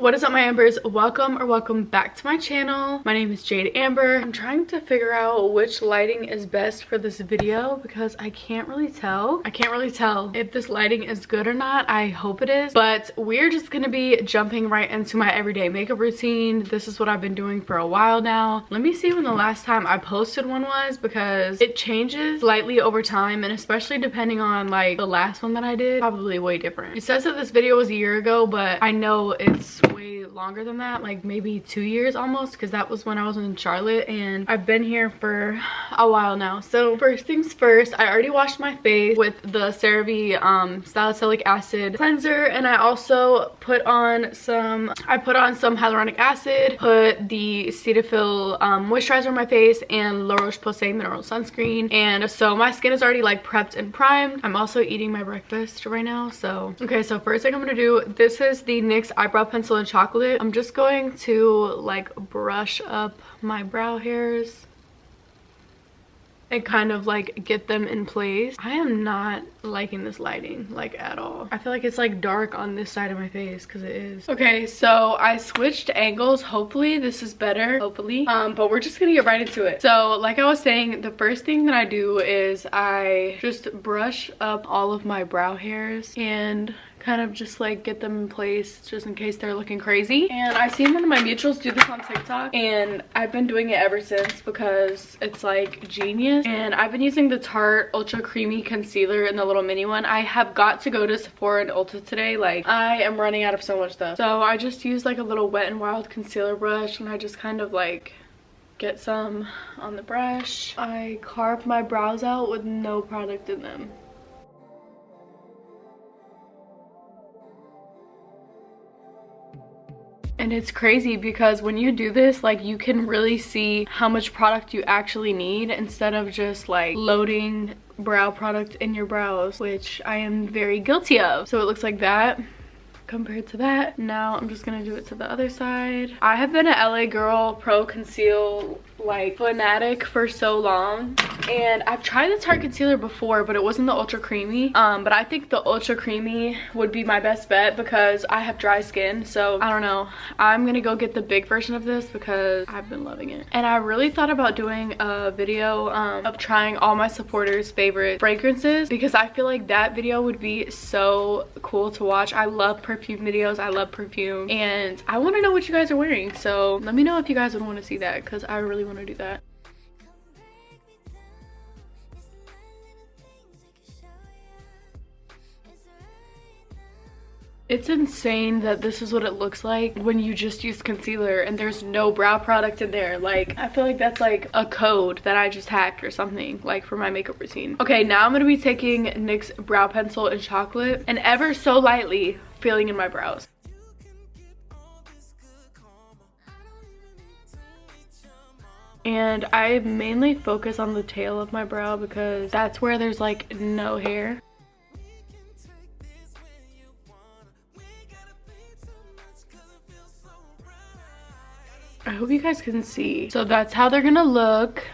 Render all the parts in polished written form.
What is up, my Ambers? Welcome back to my channel. My name is Jade Amber. I'm trying to figure out which lighting is best for this video because I can't really tell. If this lighting is good or not. I hope it is, but we're just gonna be jumping right into my everyday makeup routine. This is what I've been doing for a while now. Let me see when the last time I posted one was, because it changes slightly over time, and especially depending on like the last one that I did, probably way different. It says that this video was a year ago, but I know it's way longer than that, like maybe 2 years almost, because that was when I was in Charlotte and I've been here for a while now. So first things first, I already washed my face with the CeraVe salicylic acid cleanser, and I also put on some hyaluronic acid, put the Cetaphil moisturizer on my face, and La Roche-Posay mineral sunscreen. And so my skin is already like prepped and primed. I'm also eating my breakfast right now. So okay, so first thing I'm gonna do, this is the NYX eyebrow pencil in chocolate. I'm just going to like brush up my brow hairs and kind of like get them in place. I am not liking this lighting like at all. I feel like it's like dark on this side of my face, because it is. Okay, so I switched angles. Hopefully this is better, hopefully. But we're just gonna get right into it. So like I was saying, the first thing that I do is I just brush up all of my brow hairs and kind of just like get them in place just in case they're looking crazy. And I've seen one of my mutuals do this on TikTok, and I've been doing it ever since because it's like genius. And I've been using the Tarte Ultra Creamy Concealer in the little mini one. I have got to go to Sephora and Ulta today. Like, I am running out of so much stuff. So I just use like a little Wet n Wild concealer brush, and I just kind of like get some on the brush. I carve my brows out with no product in them. And it's crazy because when you do this, like, you can really see how much product you actually need instead of just like loading brow product in your brows, which I am very guilty of. So it looks like that compared to that. Now I'm just gonna do it to the other side. I have been a LA girl pro conceal like fanatic for so long, and I've tried the Tarte concealer before, but it wasn't the ultra creamy. But I think the ultra creamy would be my best bet because I have dry skin. So I don't know, I'm gonna go get the big version of this because I've been loving it. And I really thought about doing a video of trying all my supporters' favorite fragrances, because I feel like that video would be so cool to watch. I love perfume videos, I love perfume, and I want to know what you guys are wearing. So let me know if you guys would want to see that, because I really want to do that. It's insane that this is what it looks like when you just use concealer and there's no brow product in there. Like, I feel like that's like a code that I just hacked or something, like for my makeup routine. Okay, now I'm gonna be taking NYX Brow Pencil in chocolate and ever so lightly filling in my brows. And I mainly focus on the tail of my brow because that's where there's like no hair. I hope you guys can see. So that's how they're gonna look.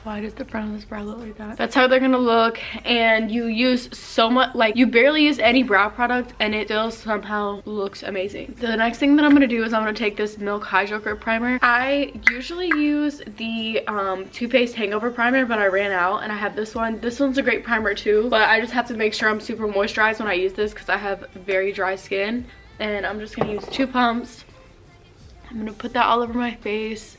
Why does the front of this brow look like that? That's how they're gonna look. And you use so much, like, you barely use any brow product and it still somehow looks amazing. The next thing that I'm gonna do is I'm gonna take this Milk Hydro Primer. I usually use the Too Faced Hangover Primer, but I ran out and I have this one. This one's a great primer too, but I just have to make sure I'm super moisturized when I use this because I have very dry skin. And I'm just gonna use 2 pumps. I'm gonna put that all over my face.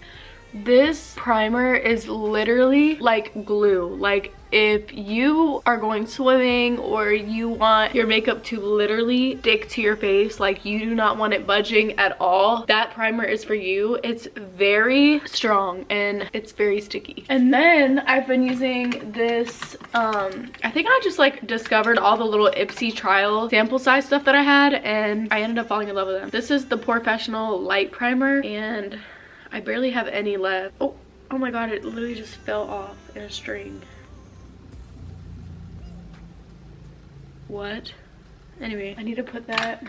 This primer is literally like glue. Like, if you are going swimming or you want your makeup to literally stick to your face, like you do not want it budging at all, that primer is for you. It's very strong and it's very sticky. And then I've been using this, I think I just like discovered all the little Ipsy trial sample size stuff that I had, and I ended up falling in love with them. This is the Professional Light Primer, and I barely have any left. Oh my god, it literally just fell off in a string. What? Anyway, I need to put that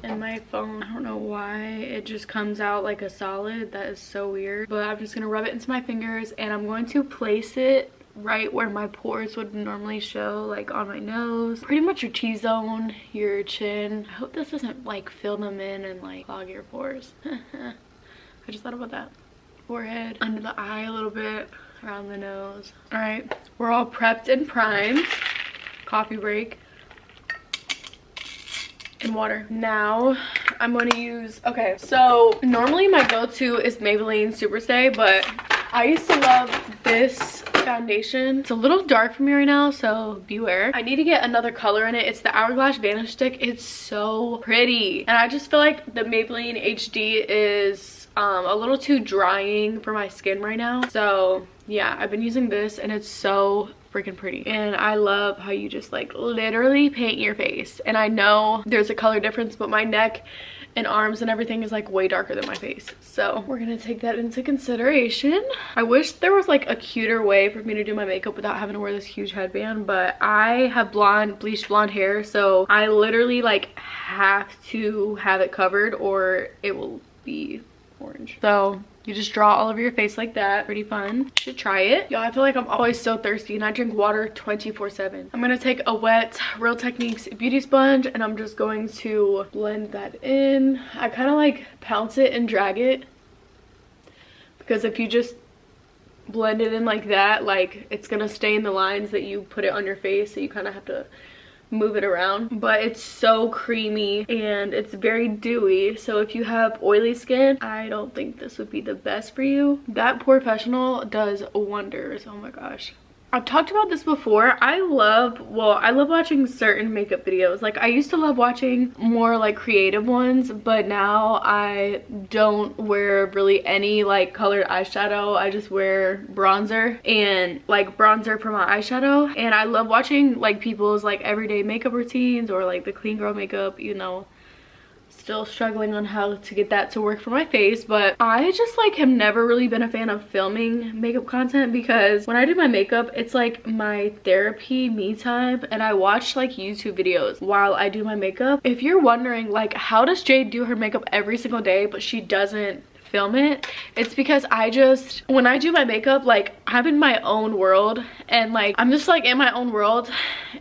in my phone. I don't know why it just comes out like a solid. That is so weird. But I'm just gonna rub it into my fingers, and I'm going to place it right where my pores would normally show, like on my nose, pretty much your T-zone, your chin. I hope this doesn't like fill them in and like clog your pores. I just thought about that. Forehead, under the eye a little bit, around the nose. All right, we're all prepped and primed. Coffee break. And water. Now I'm going to use, okay, so normally my go-to is Maybelline Superstay, but I used to love this foundation. It's a little dark for me right now, so beware. I need to get another color in it. It's the Hourglass Vanish stick. It's so pretty, and I just feel like the Maybelline HD is a little too drying for my skin right now. So yeah, I've been using this and it's so freaking pretty, and I love how you just like literally paint your face. And I know there's a color difference, but my neck and arms and everything is like way darker than my face, so we're gonna take that into consideration. I wish there was like a cuter way for me to do my makeup without having to wear this huge headband, but I have bleached blonde hair, so I literally like have to have it covered or it will be orange. So you just draw all over your face like that. Pretty fun. You should try it. Y'all, I feel like I'm always so thirsty and I drink water 24/7. I'm gonna take a wet Real Techniques beauty sponge and I'm just going to blend that in. I kind of like pounce it and drag it, because if you just blend it in like that, like it's gonna stay in the lines that you put it on your face, so you kind of have to move it around. But it's so creamy and it's very dewy, so if you have oily skin, I don't think this would be the best for you. That Professional does wonders. Oh my gosh, I've talked about this before. I love watching certain makeup videos. Like I used to love watching more like creative ones, but now I don't wear really any like colored eyeshadow. I just wear bronzer and like bronzer for my eyeshadow. And I love watching like people's like everyday makeup routines or like the clean girl makeup, you know. Still struggling on how to get that to work for my face, but I just like have never really been a fan of filming makeup content, because when I do my makeup, it's like my therapy me time, and I watch like YouTube videos while I do my makeup. If you're wondering like how does Jade do her makeup every single day but she doesn't film it, it's because when I do my makeup, like I'm in my own world, and like I'm just like in my own world,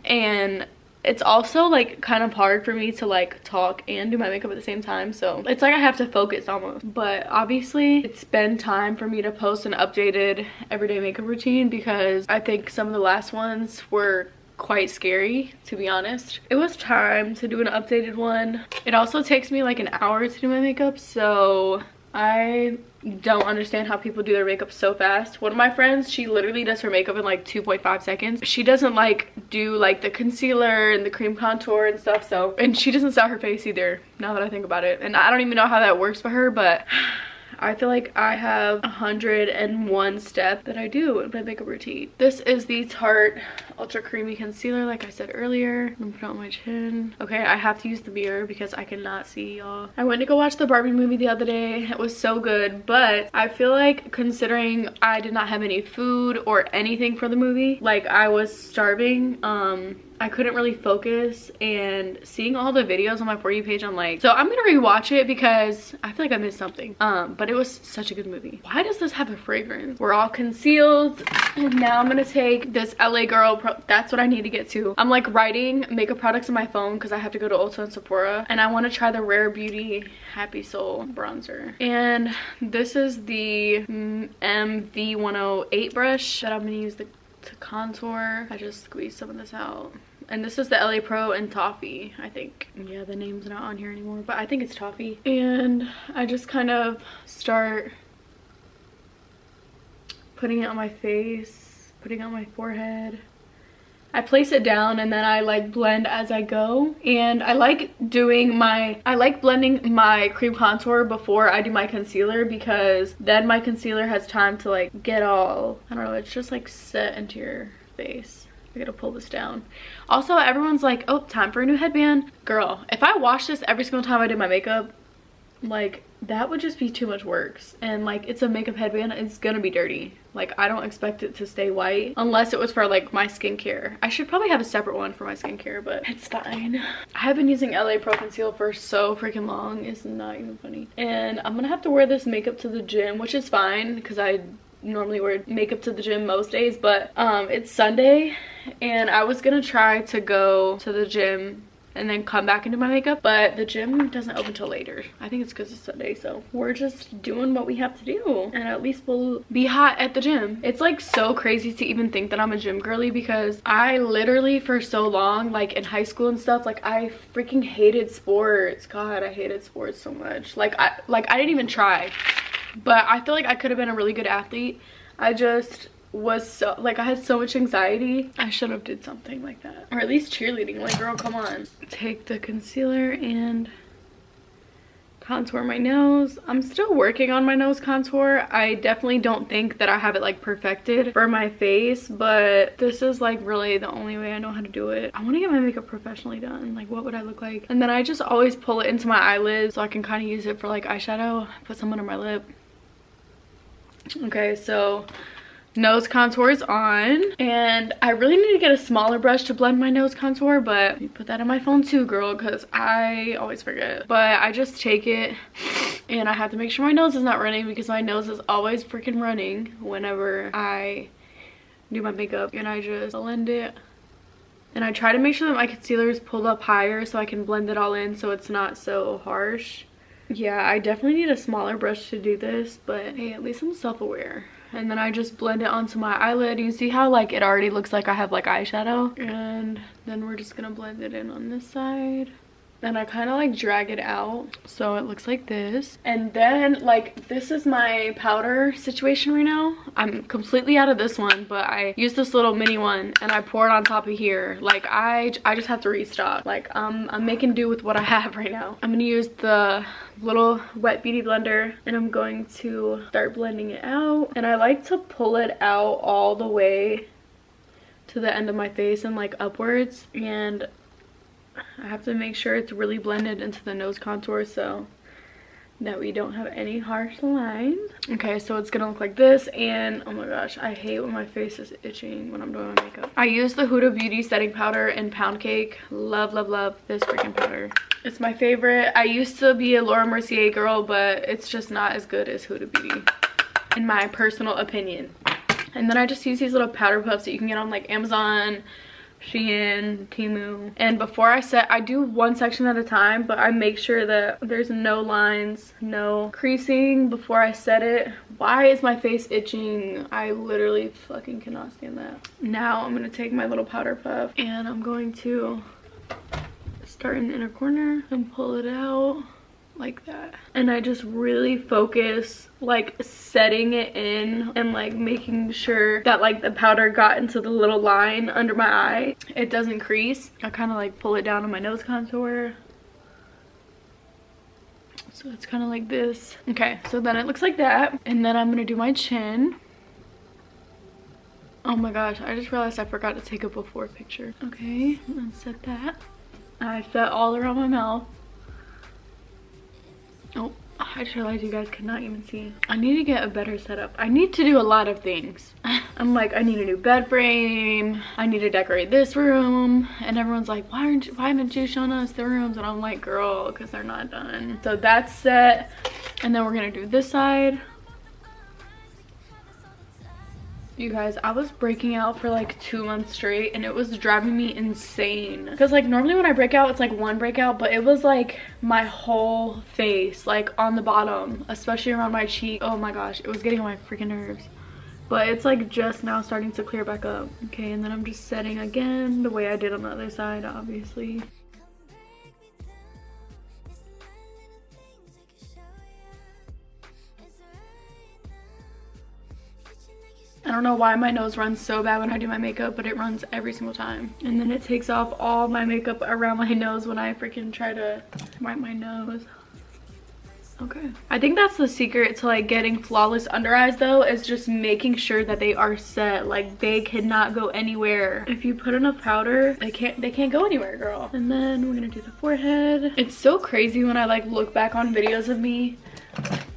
and it's also like kind of hard for me to like talk and do my makeup at the same time, so it's like I have to focus almost. But obviously it's been time for me to post an updated everyday makeup routine, because I think some of the last ones were quite scary, to be honest. It was time to do an updated one. It also takes me like an hour to do my makeup, so I don't understand how people do their makeup so fast. One of my friends, she literally does her makeup in like 2.5 seconds. She doesn't like do like the concealer and the cream contour and stuff, so, and she doesn't style her face either, now that I think about it. And I don't even know how that works for her, but I feel like I have 101 steps that I do in my makeup routine. This is the Tarte Ultra Creamy Concealer, like I said earlier. I'm gonna put it on my chin. Okay, I have to use the mirror because I cannot see, y'all. I went to go watch the Barbie movie the other day. It was so good, but I feel like considering I did not have any food or anything for the movie, like I was starving, I couldn't really focus, and seeing all the videos on my For You page, I'm like, so I'm gonna rewatch it because I feel like I missed something. But it was such a good movie. Why does this have a fragrance? We're all concealed. Now I'm gonna take this LA Girl, that's what I need to get to. I'm like writing makeup products on my phone because I have to go to Ulta and Sephora, and I want to try the Rare Beauty Happy Soul bronzer. And this is the MV108 brush that I'm gonna use to contour. I just squeezed some of this out. And this is the LA Pro and Toffee, I think. Yeah, the name's not on here anymore, but I think it's Toffee. And I just kind of start putting it on my face, putting it on my forehead. I place it down and then I like blend as I go. And I like blending my cream contour before I do my concealer, because then my concealer has time to like get all, I don't know, it's just like set into your face. I gotta pull this down. Also, everyone's like, oh, time for a new headband. Girl, if I wash this every single time I do my makeup, like that would just be too much work. And like, it's a makeup headband, it's gonna be dirty. Like, I don't expect it to stay white unless it was for like my skincare. I should probably have a separate one for my skincare, but it's fine. I have been using LA Pro Conceal for so freaking long, it's not even funny. And I'm gonna have to wear this makeup to the gym, which is fine because I normally wear makeup to the gym most days, but it's Sunday and I was gonna try to go to the gym and then come back and do my makeup, but the gym doesn't open till later. I think it's because it's Sunday, so we're just doing what we have to do, and at least we'll be hot at the gym. It's like so crazy to even think that I'm a gym girly, because I literally for so long, like in high school and stuff, like I freaking hated sports. God, I hated sports so much. Like I didn't even try, but I feel like I could have been a really good athlete. I just was so, like, I had so much anxiety. I should have did something like that, or at least cheerleading. Like, girl, come on. Take the concealer and contour my nose. I'm still working on my nose contour. I definitely don't think that I have it like perfected for my face, but this is like really the only way I know how to do it. I want to get my makeup professionally done. Like, what would I look like? And then I just always pull it into my eyelids so I can kind of use it for like eyeshadow. Put some under my lip. Okay, so nose contour is on, and I really need to get a smaller brush to blend my nose contour, but let me put that in my phone too, girl, because I always forget. But I just take it and I have to make sure my nose is not running, because my nose is always freaking running whenever I do my makeup. And I just blend it, and I try to make sure that my concealer is pulled up higher so I can blend it all in so it's not so harsh. Yeah, I definitely need a smaller brush to do this, but hey, at least I'm self-aware. And then I just blend it onto my eyelid. You see how like it already looks like I have like eyeshadow? And then we're just gonna blend it in on this side. And I kind of like drag it out so it looks like this. And then like this is my powder situation right now. I'm completely out of this one, but I used this little mini one and I pour it on top of here. Like I just have to restock. Like I'm making do with what I have right now. I'm gonna use the little wet beauty blender and I'm going to start blending it out. And I like to pull it out all the way to the end of my face and like upwards, and I have to make sure it's really blended into the nose contour so that we don't have any harsh lines. Okay, so it's gonna look like this, and oh my gosh, I hate when my face is itching when I'm doing my makeup. I use the Huda Beauty setting powder in Pound Cake. Love, love, love this freaking powder. It's my favorite. I used to be a Laura Mercier girl, but it's just not as good as Huda Beauty, in my personal opinion. And then I just use these little powder puffs that you can get on like Amazon, Shein, Temu. And before I set, I do one section at a time, but I make sure that there's no lines, no creasing before I set it. Why is my face itching? I literally fucking cannot stand that. Now I'm gonna take my little powder puff and I'm going to start in the inner corner and pull it out like that. And I just really focus like setting it in and like making sure that like the powder got into the little line under my eye. It doesn't crease. I kind of like pull it down on my nose contour. So it's kind of like this. Okay, so then it looks like that. And then I'm gonna do my chin. Oh my gosh, I just realized I forgot to take a before picture. Okay, let's set that. I set all around my mouth. Oh, I just realized you guys cannot even see. I need to get a better setup. I need to do a lot of things. I'm like, I need a new bed frame. I need to decorate this room. And everyone's like, why haven't you shown us the rooms? And I'm like, girl, because they're not done. So that's set. And then we're gonna do this side. You guys, I was breaking out for like 2 months straight and it was driving me insane. Because like normally when I break out, it's like one breakout, but it was like my whole face, like on the bottom, especially around my cheek. Oh my gosh, it was getting on my freaking nerves. But it's like just now starting to clear back up. Okay, and then I'm just setting again the way I did on the other side, obviously. I don't know why my nose runs so bad when I do my makeup, but it runs every single time. And then it takes off all my makeup around my nose when I freaking try to wipe my nose. Okay. I think that's the secret to like getting flawless under eyes though, is just making sure that they are set. Like they cannot go anywhere. If you put enough powder, they can't go anywhere, girl. And then we're gonna do the forehead. It's so crazy when I like look back on videos of me.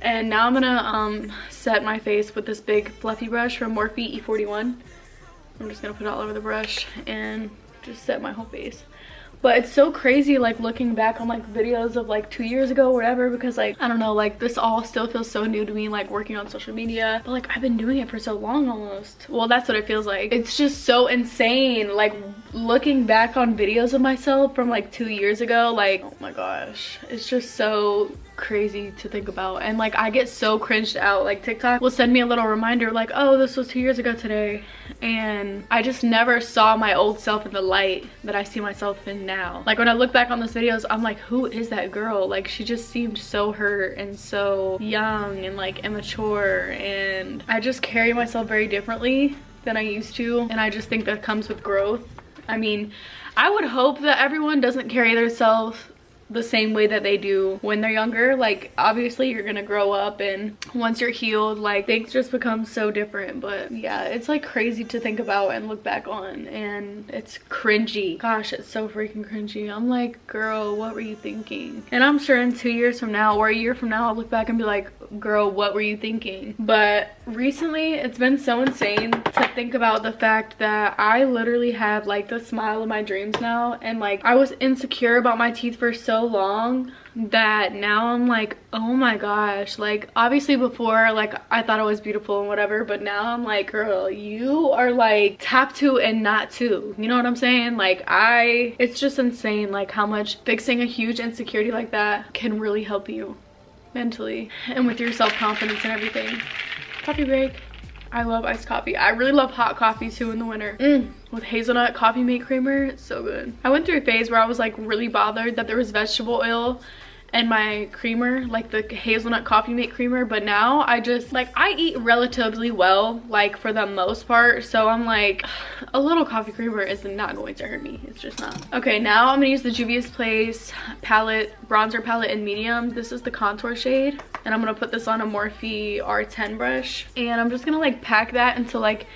And now I'm gonna set my face with this big fluffy brush from Morphe E41. I'm just gonna put it all over the brush and just set my whole face. But it's so crazy like looking back on like videos of like 2 years ago or whatever, because like I don't know, like this all still feels so new to me, like working on social media, but like I've been doing it for so long almost. Well, that's what it feels like. It's just so insane like looking back on videos of myself from like 2 years ago. Like, oh my gosh, it's just so crazy to think about. And like I get so cringed out. Like TikTok will send me a little reminder like, oh, this was 2 years ago today, and I just never saw my old self in the light that I see myself in now. Like when I look back on those videos, I'm like, who is that girl? Like she just seemed so hurt and so young and like immature, and I just carry myself very differently than I used to, and I just think that comes with growth. I mean, I would hope that everyone doesn't carry themselves the same way that they do when they're younger. Like obviously you're gonna grow up, and once you're healed, like things just become so different. But yeah, it's like crazy to think about and look back on, and it's cringy. Gosh, it's so freaking cringy. I'm like, girl, what were you thinking? And I'm sure in 2 years from now or a year from now, I'll look back and be like, girl, what were you thinking? But recently it's been so insane to think about the fact that I literally have like the smile of my dreams now, and like I was insecure about my teeth for so long that now I'm like, oh my gosh. Like obviously before, like I thought I was beautiful and whatever, but now I'm like, girl, you are like top 2 and not 2. You know what I'm saying? Like it's just insane like how much fixing a huge insecurity like that can really help you mentally and with your self-confidence and everything. Coffee break. I love iced coffee. I really love hot coffee too in the winter. With hazelnut coffee mate creamer, it's so good. I went through a phase where I was like really bothered that there was vegetable oil and my creamer, like the hazelnut coffee mate creamer, but now I just like, I eat relatively well, like for the most part, so I'm like, a little coffee creamer is not going to hurt me. It's just not. Okay, now I'm gonna use the Juvias Place palette, bronzer palette in medium. This is the contour shade, and I'm gonna put this on a Morphe R10 brush, and I'm just gonna like pack that into like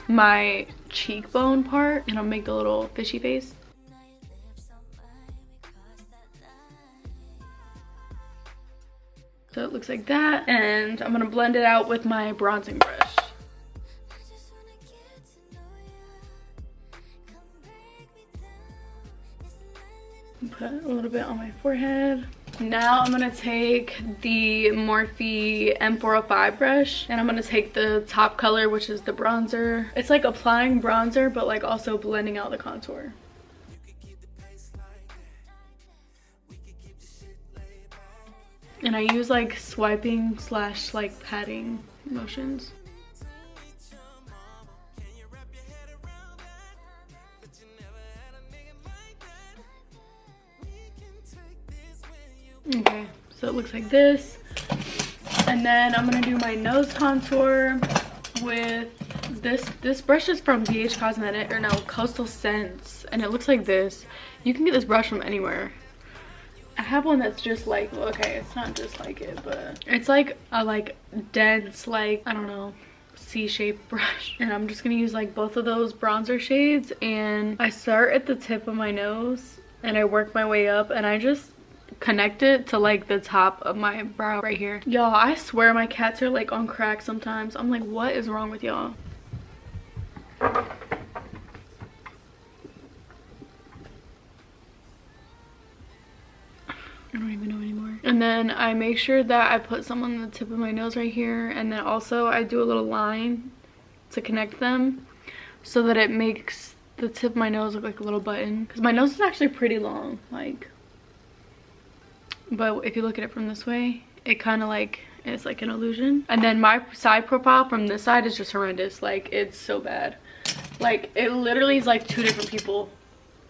my cheekbone part, and I'll make a little fishy face. So it looks like that, and I'm gonna blend it out with my bronzing brush. Put a little bit on my forehead. Now I'm gonna take the Morphe M405 brush, and I'm gonna take the top color, which is the bronzer. It's like applying bronzer, but like also blending out the contour. And I use like swiping / like patting motions. Okay, so it looks like this. And then I'm gonna do my nose contour with this brush is from Beige Cosmetic, or no, Coastal Scents, and it looks like this. You can get this brush from anywhere. I have one that's just like, okay, it's not just like it, but it's like a like dense, like, I don't know, C-shaped brush. And I'm just gonna use like both of those bronzer shades, and I start at the tip of my nose and I work my way up, and I just connect it to like the top of my brow right here. Y'all, I swear my cats are like on crack sometimes. I'm like, what is wrong with y'all? I don't even know anymore. And then I make sure that I put some on the tip of my nose right here, and then also I do a little line to connect them so that it makes the tip of my nose look like a little button, because my nose is actually pretty long, like, but if you look at it from this way, it kind of like, it's like an illusion. And then my side profile from this side is just horrendous. Like, it's so bad. Like, it literally is like 2 different people.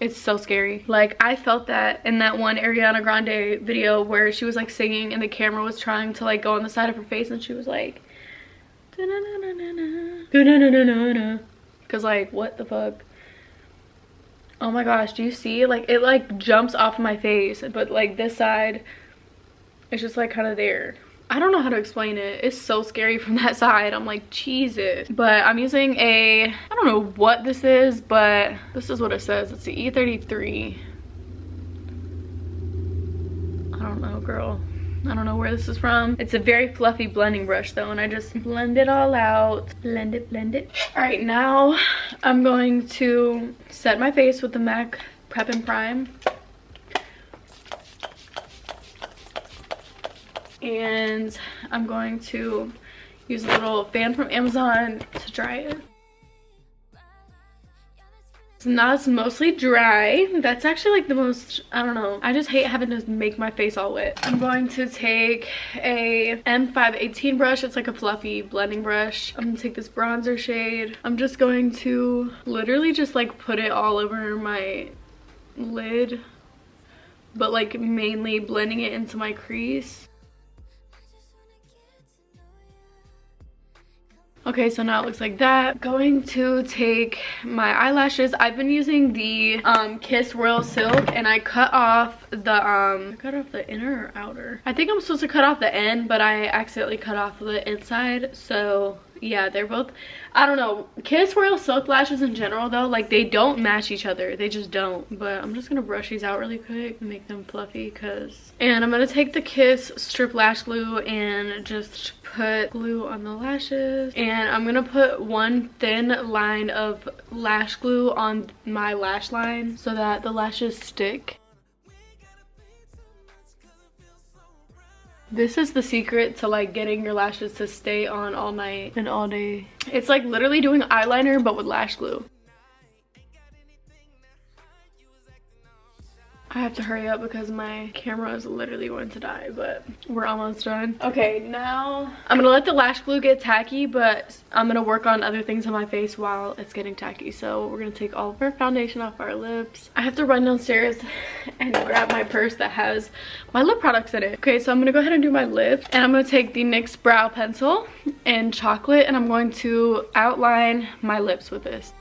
It's so scary. Like, I felt that in that one Ariana Grande video where she was like singing and the camera was trying to like go on the side of her face, and she was like, because like, what the fuck? Oh my gosh, do you see? Like, it like jumps off my face, but like this side, it's just like kind of there. I don't know how to explain it. It's so scary from that side. I'm like, Jesus. But I'm using a, I don't know what this is, but this is what it says. It's the E33. I don't know, girl. I don't know where this is from. It's a very fluffy blending brush though, and I just blend it all out. Blend it, blend it. All right, now I'm going to set my face with the MAC Prep and Prime. And I'm going to use a little fan from Amazon to dry it. So now it's mostly dry. That's actually like the most, I don't know, I just hate having to make my face all wet. I'm going to take a M518 brush. It's like a fluffy blending brush. I'm gonna take this bronzer shade. I'm just going to literally just like put it all over my lid, but like mainly blending it into my crease. Okay, so now it looks like that. Going to take my eyelashes. I've been using the Kiss Royal Silk, and I cut off the inner or outer. I think I'm supposed to cut off the end, but I accidentally cut off the inside. So yeah, they're both, I don't know. Kiss Royal Silk lashes in general though, like they don't match each other. They just don't. But I'm just gonna brush these out really quick and make them fluffy and I'm gonna take the Kiss Strip Lash Glue and just put glue on the lashes, and I'm gonna put one thin line of lash glue on my lash line so that the lashes stick. This is the secret to like getting your lashes to stay on all night and all day. It's like literally doing eyeliner but with lash glue. I have to hurry up because my camera is literally going to die, but we're almost done. Okay, now I'm gonna let the lash glue get tacky, but I'm gonna work on other things on my face while it's getting tacky. So we're gonna take all of our foundation off our lips. I have to run downstairs and grab my purse that has my lip products in it. Okay, so I'm gonna go ahead and do my lips, and I'm gonna take the NYX Brow Pencil in chocolate, and I'm going to outline my lips with this.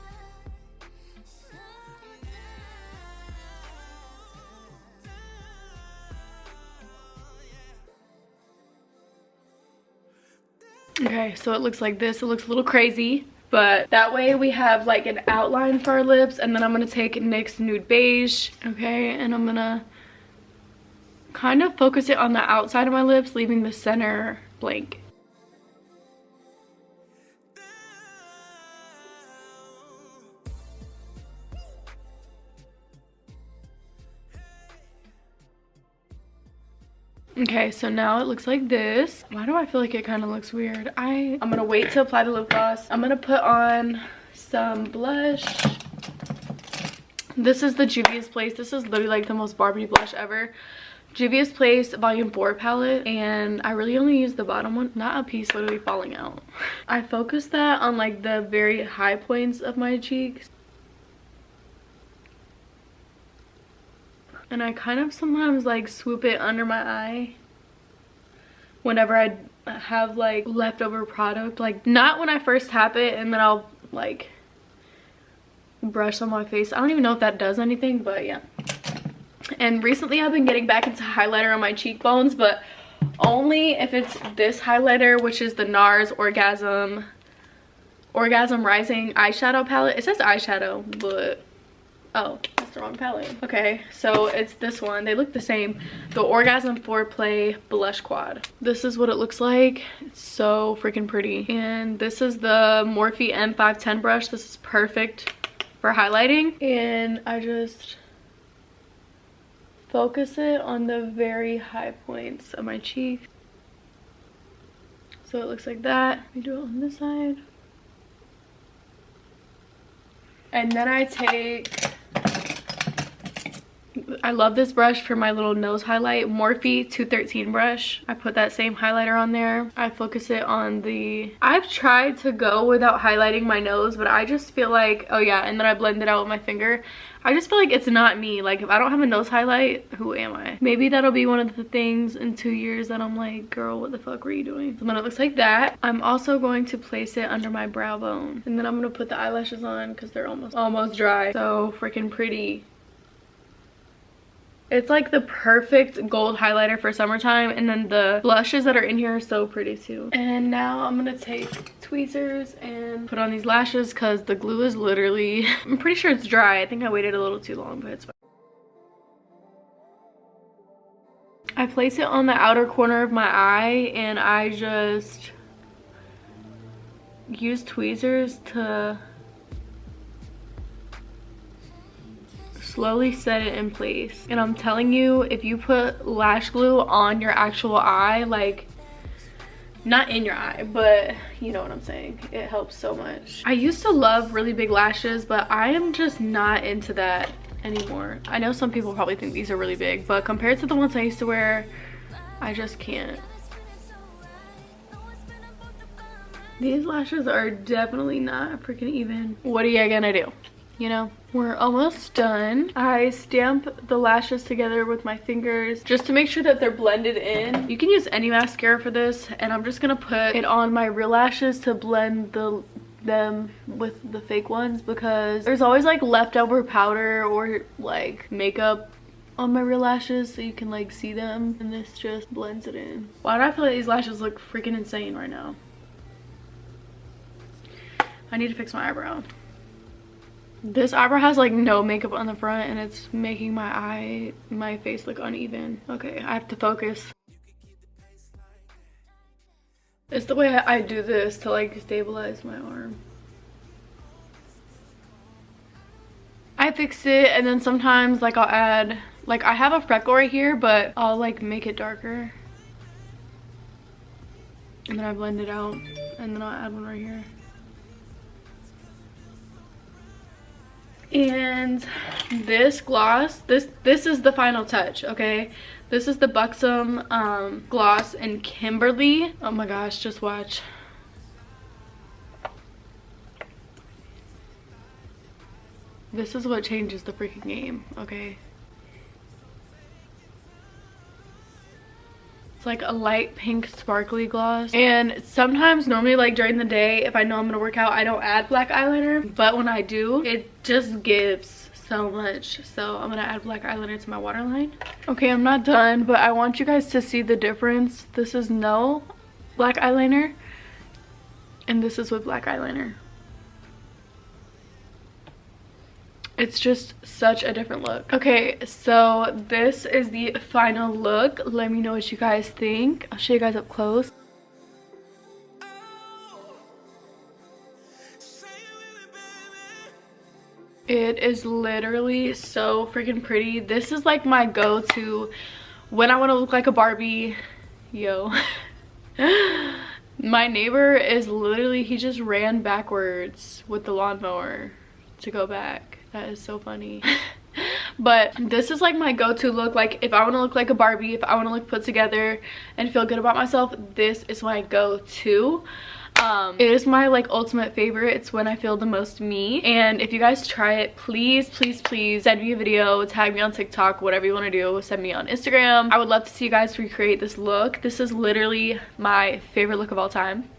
Okay, so it looks like this. It looks a little crazy, but that way we have like an outline for our lips. And then I'm gonna take NYX Nude Beige, okay, and I'm gonna kind of focus it on the outside of my lips, leaving the center blank. Okay, so now it looks like this. Why do I feel like it kind of looks weird? I'm gonna wait to apply the lip gloss. I'm gonna put on some blush. This is the Juvia's Place. This is literally like the most Barbie blush ever. Juvia's Place Volume 4 palette, and I really only use the bottom one. Not a piece literally falling out. I focused that on like the very high points of my cheeks. And I kind of sometimes like swoop it under my eye whenever I have like leftover product. Like not when I first tap it and then I'll like brush on my face. I don't even know if that does anything, but yeah. And recently I've been getting back into highlighter on my cheekbones, but only if it's this highlighter, which is the Nars Orgasm Rising eyeshadow palette. It says eyeshadow, but oh, that's the wrong palette. Okay, so it's this one. They look the same. The Orgasm Fourplay Blush Quad. This is what it looks like. It's so freaking pretty. And this is the Morphe M510 brush. This is perfect for highlighting. And I just focus it on the very high points of my cheek. So it looks like that. Let me do it on this side. And then I take, I love this brush for my little nose highlight, Morphe 213 brush. I put that same highlighter on there. I focus it on the, I've tried to go without highlighting my nose, but I just feel like, oh yeah, and then I blend it out with my finger. I just feel like it's not me. Like if I don't have a nose highlight, who am I? Maybe that'll be one of the things in 2 years that I'm like, girl, what the fuck were you doing? So then it looks like that. I'm also going to place it under my brow bone. And then I'm gonna put the eyelashes on because they're almost dry. So freaking pretty. It's like the perfect gold highlighter for summertime, and then the blushes that are in here are so pretty too. And now I'm gonna take tweezers and put on these lashes because the glue is literally, I'm pretty sure it's dry. I think I waited a little too long, but it's fine. I place it on the outer corner of my eye, and I just use tweezers to slowly set it in place. And I'm telling you, if you put lash glue on your actual eye, like, not in your eye, but you know what I'm saying, it helps so much. I used to love really big lashes, but I am just not into that anymore. I know some people probably think these are really big, but compared to the ones I used to wear, I just can't. These lashes are definitely not freaking even. What are you gonna do? You know, we're almost done. I stamp the lashes together with my fingers just to make sure that they're blended in. You can use any mascara for this, and I'm just gonna put it on my real lashes to blend them with the fake ones, because there's always like leftover powder or like makeup on my real lashes, so you can like see them, and this just blends it in. Why do I feel like these lashes look freaking insane right now? I need to fix my eyebrow. This eyebrow has like no makeup on the front, and it's making my face look uneven. Okay, I have to focus. It's the way I do this to like stabilize my arm. I fixed it, and then sometimes like I'll add, like I have a freckle right here, but I'll like make it darker. And then I blend it out, and then I'll add one right here. And this gloss, this is the final touch, okay? This is the Buxom gloss in Kimberly. Oh my gosh, just watch. This is what changes the freaking game, okay? It's like a light pink sparkly gloss. And sometimes, normally like during the day, if I know I'm gonna work out, I don't add black eyeliner. But when I do, it just gives so much. So I'm gonna add black eyeliner to my waterline. Okay, I'm not done, but I want you guys to see the difference. This is no black eyeliner, and this is with black eyeliner. It's just such a different look. Okay, so this is the final look. Let me know what you guys think. I'll show you guys up close. It is literally so freaking pretty. This is like my go-to when I want to look like a Barbie. Yo. My neighbor is literally, he just ran backwards with the lawnmower to go back. That is so funny. But this is like my go-to look. Like if I want to look like a Barbie, if I want to look put together and feel good about myself, this is my go-to. It is my like ultimate favorite. It's when I feel the most me. And if you guys try it, please send me a video, tag me on TikTok, whatever you want to do. Send me on Instagram. I would love to see you guys recreate this look. This is literally my favorite look of all time.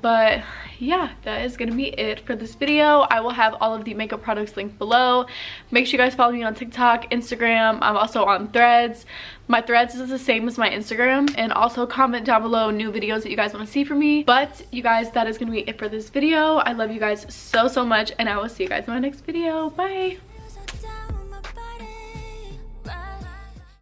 But yeah, that is gonna be it for this video. I will have all of the makeup products linked below. Make sure you guys follow me on TikTok, Instagram. I'm also on Threads. My Threads is the same as my Instagram. And also comment down below new videos that you guys want to see from me. But you guys, that is gonna be it for this video. I love you guys so much, and I will see you guys in my next video. Bye.